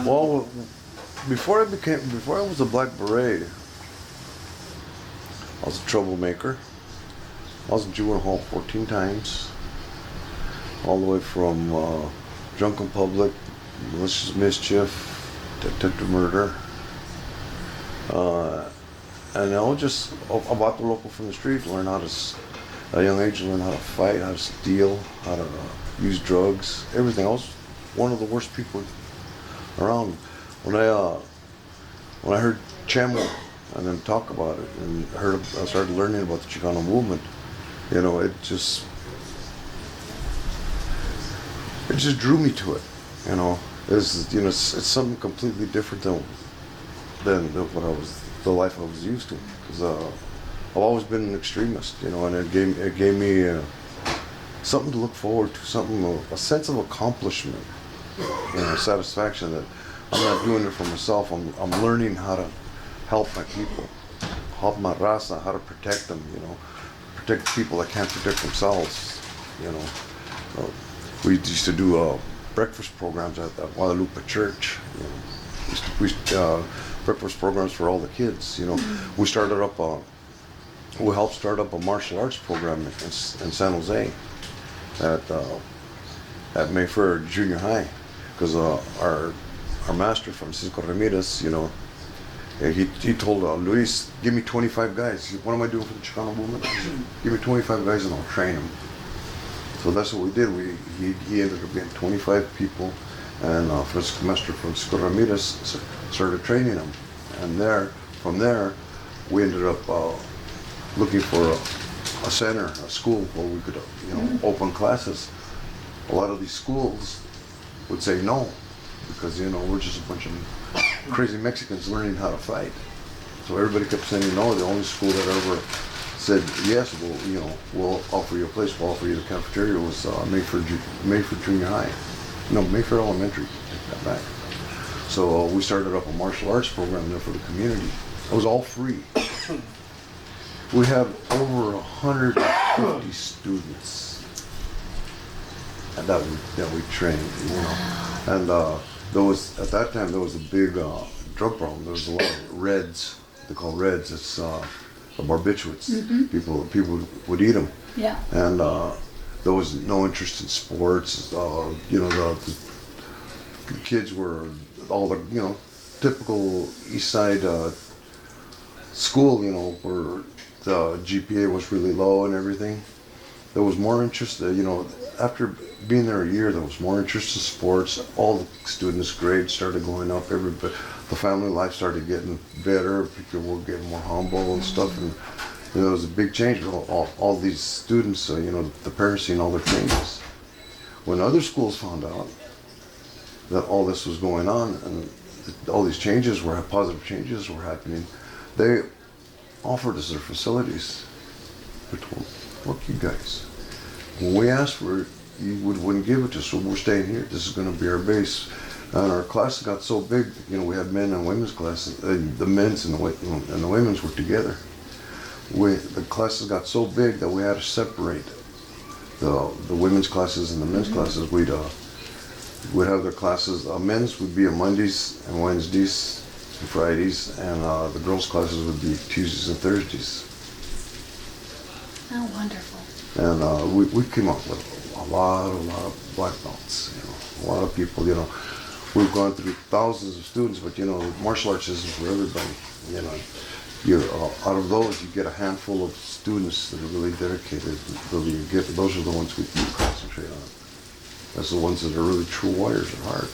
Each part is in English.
Well, before I was a Black Beret, I was a troublemaker. I was in juvenile hall 14 times, all the way from drunken public, malicious mischief, attempted murder, and I was just about the local from the street, learn how to, at a young age, learn how to fight, how to steal, how to use drugs, everything. I was one of the worst people around. When I heard Chamo and then talk about it, and I started learning about the Chicano movement, you know, it just drew me to it. You know, it's something completely different than what the life I was used to. Because I've always been an extremist, you know, and it gave me something to look forward to, a sense of accomplishment, you know, satisfaction that I'm not doing it for myself. I'm learning how to help my people, help my raza, how to protect them, you know, protect people that can't protect themselves, you know. We used to do breakfast programs at Guadalupe Church. You know, we breakfast programs for all the kids. You know, we helped start up a martial arts program in San Jose at Mayfair Junior High, because our master, Francisco Ramirez, you know, he told Luis, give me 25 guys. What am I doing for the Chicano movement? Give me 25 guys and I'll train them. So that's what we did. He ended up getting 25 people, and Francisco Ramirez started training them. And from there, we ended up looking for a center, a school where we could, you know, open classes. A lot of these schools would say no, because, you know, we're just a bunch of crazy Mexicans learning how to fight. So everybody kept saying no. The only school that ever said yes, we'll offer you a place, we'll offer you the cafeteria, was Mayfair Junior High. No, Mayfair Elementary, take that back. So we started up a martial arts program there for the community. It was all free. We had over 150 students that we trained, you know. And at that time there was a big drug problem. There was a lot of reds. They call reds. It's the barbiturates. Mm-hmm. People would eat them. Yeah. And there was no interest in sports. You know, the kids were all the, you know, typical East Side school, you know, where the GPA was really low and everything. There was more interest, you know, after being there a year, there was more interest in sports. All the students' grades started going up. The family life started getting better. People were getting more humble and stuff. And you know, there was a big change. All these students, you know, the parents seeing all their changes. When other schools found out that all this was going on and all these positive changes were happening, they offered us their facilities. We told them, look, you guys, when we asked for it, you wouldn't give it to us, so we're staying here. This is going to be our base. And our classes got so big, you know, we had men and women's classes. The men's and the women's were together. The classes got so big that we had to separate the women's classes and the men's classes. We'd have their classes. Men's would be on Mondays and Wednesdays and Fridays, and the girls' classes would be Tuesdays and Thursdays. Oh, wonderful. And we came up with a lot of black belts, you know, a lot of people, you know. We've gone through thousands of students, but, you know, martial arts isn't for everybody, you know. Out of those, you get a handful of students that are really dedicated. Those are the ones we concentrate on. That's the ones that are really true warriors at heart.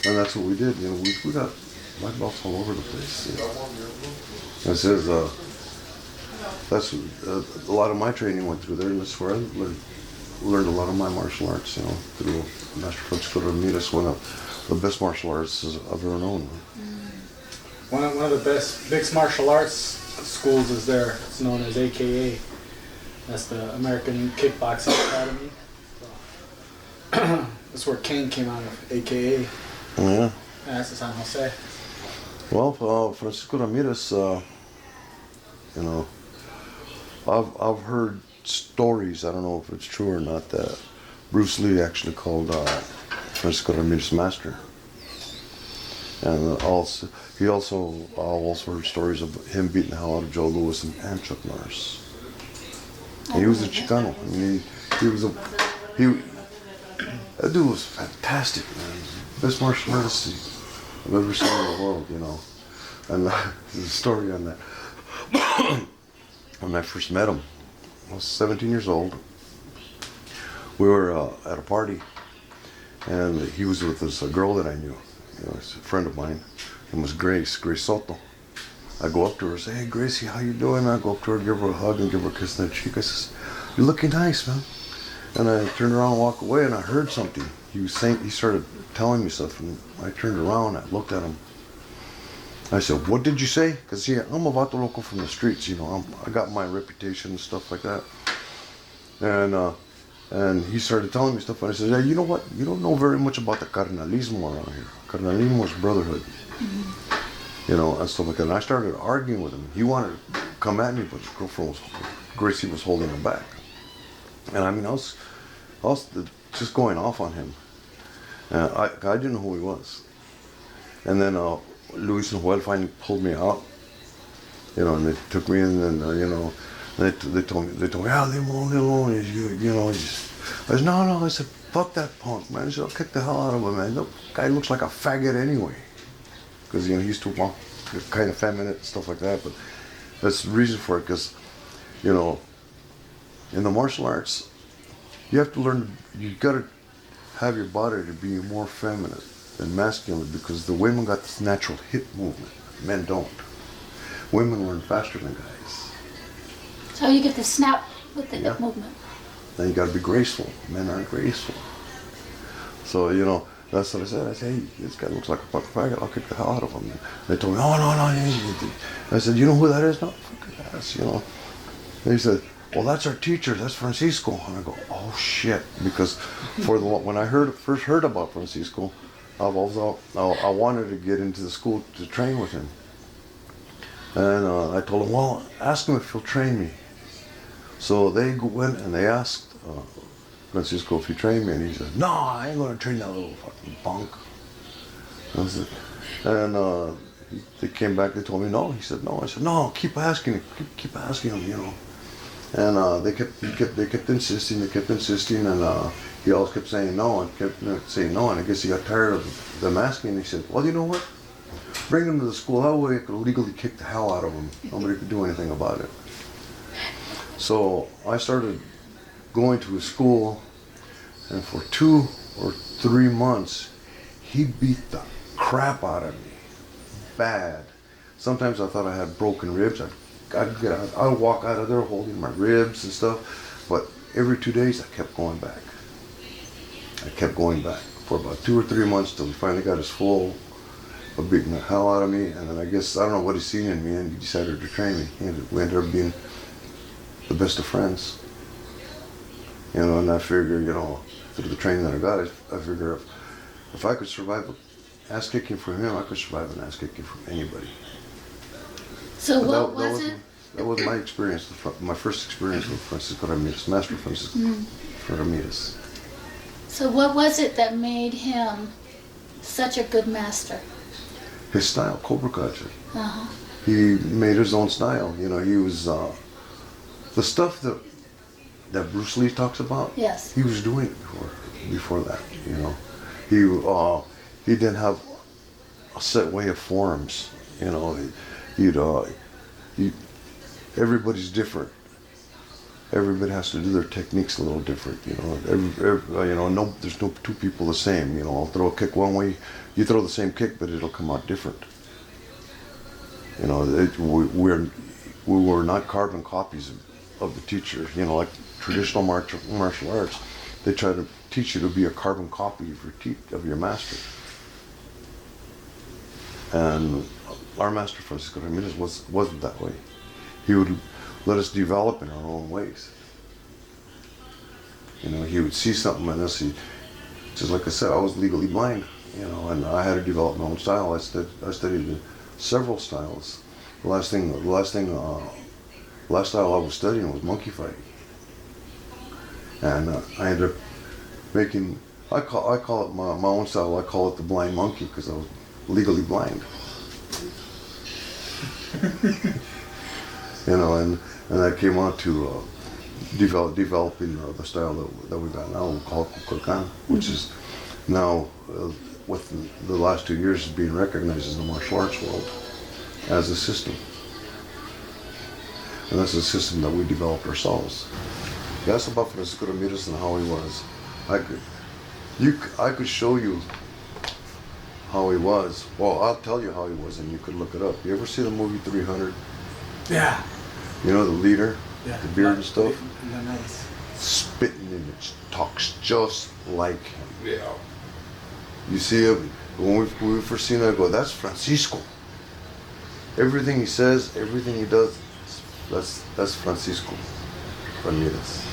And that's what we did, you know. We got black belts all over the place. You know. It says, that's a lot of my training went through there, and that's where I learned a lot of my martial arts, you know, through Master Francisco Ramirez, one of the best martial arts I've ever known. One of the best mixed martial arts schools is there. It's known as AKA. That's the American Kickboxing Academy. That's where Kane came out of, AKA. Oh, yeah. That's in San Jose. Well, Francisco Ramirez, you know, I've heard stories, I don't know if it's true or not, that Bruce Lee actually called Francisco Ramirez master. And also, he also heard stories of him beating the hell out of Joe Louis and Chuck Norris. And he was a Chicano. I mean, that dude was fantastic, man. Best martial artist I've ever seen in the world, you know. And there's a story on that. When I first met him, I was 17 years old. We were at a party, and he was with this girl that I knew. You know, it's a friend of mine. Her name was Grace Soto. I go up to her and say, "Hey, Gracie, how you doing?" I go up to her, give her a hug, and give her a kiss on the cheek. I says, "You're looking nice, man." And I turned around and walked away, and I heard something. He started telling me stuff, and I turned around, I looked at him. I said, "What did you say?" Because, yeah, I'm a vato loco from the streets, you know. I got my reputation and stuff like that. And he started telling me stuff, and I said, "Yeah, you know what? You don't know very much about the carnalismo around here. Carnalismo is brotherhood." Mm-hmm. You know, and stuff like that. And I started arguing with him. He wanted to come at me, but his girlfriend Gracie was holding him back. And I mean, I was just going off on him. I didn't know who he was. And then Luis and Joel finally pulled me out, you know, and they took me in, and you know, they told me, "Yeah, leave him alone, you know." I said, no. I said, "Fuck that punk, man." I said, "I'll kick the hell out of him, man. That guy looks like a faggot anyway." Because, you know, he used to walk kind of feminine and stuff like that, but that's the reason for it, because, you know, in the martial arts, you have to learn, you gotta have your body to be more feminine than masculine, because the women got this natural hip movement. Men don't. Women learn faster than guys. So you get the snap with the hip movement. Then you gotta be graceful. Men aren't graceful. So, you know, that's what I said. I said, "Hey, this guy looks like a fucking faggot. I'll kick the hell out of him." And they told me, "Oh, no. I said, "You know who that is?" "No, fuck that ass, you know." And he said, "Well, that's our teacher. That's Francisco." And I go, "Oh shit!" Because when I first heard about Francisco, I wanted to get into the school to train with him. And I told him, "Well, ask him if he'll train me." So they went and they asked Francisco if he trained me, and he said, "No, I ain't gonna train that little fucking punk." And they came back. They told me no. He said no. I said no. Keep asking him. Keep asking him. You know. And they kept insisting. And he always kept saying no and kept saying no. And I guess he got tired of them asking. And he said, "Well, you know what? Bring him to the school. That way I could legally kick the hell out of him. Nobody could do anything about it." So I started going to his school, and for 2 or 3 months, he beat the crap out of me, bad. Sometimes I thought I had broken ribs. I'd walk out of there holding my ribs and stuff, but every 2 days I kept going back. For about 2 or 3 months till he finally got his full of beating the hell out of me, and then I guess, I don't know what he seen in me, and he decided to train me. We ended up being the best of friends. You know, and I figure, you know, through the training that I got, I figure if I could survive an ass kicking from him, I could survive an ass kicking from anybody. So But what was it? That was my experience, my first experience with Francisco Ramirez, Master Francisco Ramirez. So what was it that made him such a good master? His style, Kobrakaj. Uh-huh. He made his own style. You know, he was the stuff that Bruce Lee talks about. Yes. He was doing it before that. You know, he didn't have a set way of forms. You know, everybody's different. Everybody has to do their techniques a little different. You know, there's no two people the same. You know, I'll throw a kick one way, you throw the same kick, but it'll come out different. You know, we were not carbon copies of the teacher. You know, like traditional martial arts, they try to teach you to be a carbon copy of your master. And our master Francisco Ramirez wasn't that way. He would let us develop in our own ways. You know, he would see something in us. Just like I said, I was legally blind. You know, and I had to develop my own style. I studied several styles. The last style I was studying was monkey fight. And I ended up making, I call it my own style. I call it the blind monkey, because legally blind. You know, and that came out to developing the style that we got now called Chicano, which is now within the last 2 years is being recognized in the martial arts world as a system. And that's a system that we developed ourselves. You asked about Francisco Ramirez and how he was. I could show you how he was. Well, I'll tell you how he was, and you could look it up. You ever see the movie 300? Yeah. You know the leader, Yeah. the beard and stuff. Nice. Spitting image, talks just like him. Yeah. You see him when we first seen that, I go, that's Francisco. Everything he says, everything he does, that's Francisco Ramirez.